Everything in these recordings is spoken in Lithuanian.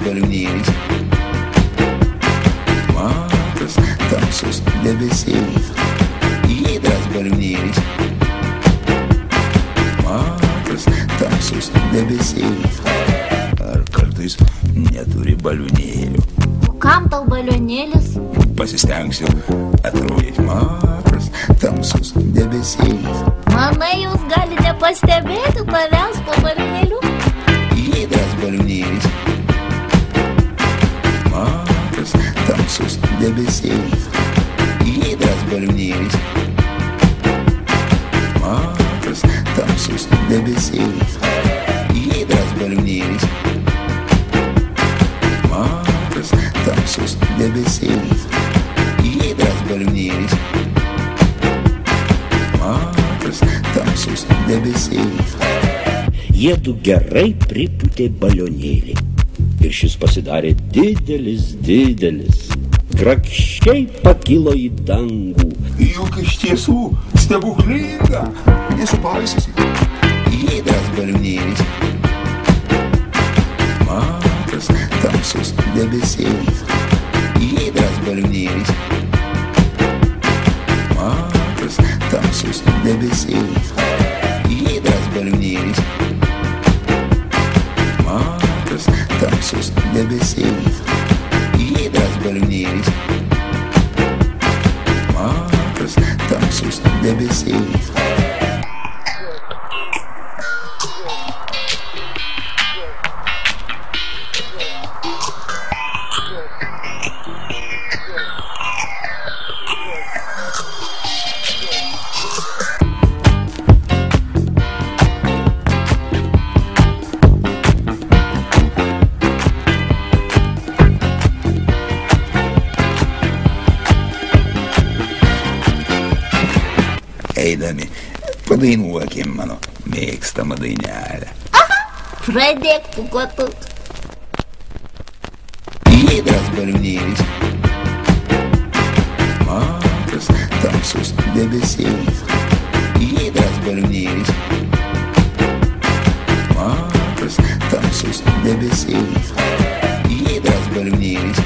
balionėlis, mažas tamsus debesėlis. Giedras balionėlis, mažas tamsus debesėlis. Ar kartais neturi balionėlių? Kam tau balionėlis? Pasistengsiu atrodyti mažas tamsus debesėlis. Manai, jūs galite pastebėti tavęs po balionėliu? Giedras balionėlis, mažas tamsus debesėlis. Giedras balionėlis, mažas tamsus debesėlis. Giedras balionėlis, mažas tamsus debesėlis. Giedras balionėlis, mažas tamsus debesėlis. Jiedu gerai pripūtė balionėlį ir šis pasidarė didelis, grakščiai pakilo į dangų. Juk iš tiesų stebuklinga, nesupaisysi. Giedras balionėlis, mažas tamsus debesėlis. Giedras balionėlis, mažas tamsus debesėlis. Giedras balionėlis, mažas tamsus debesėlis. Giedras balionėlis, mažas tamsus debesėlis. Eidami, padainuokim mano mėgstamą dainelę. Aha, pradėk pūkuot. Giedras balionėlis, mažas tamsus debesėlis. Giedras balionėlis, mažas tamsus debesėlis. Giedras balionėlis,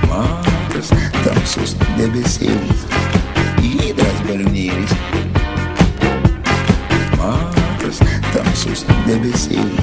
mažas tamsus debesėlis. Giedras balionėlis, mažas tamsus debesėlis.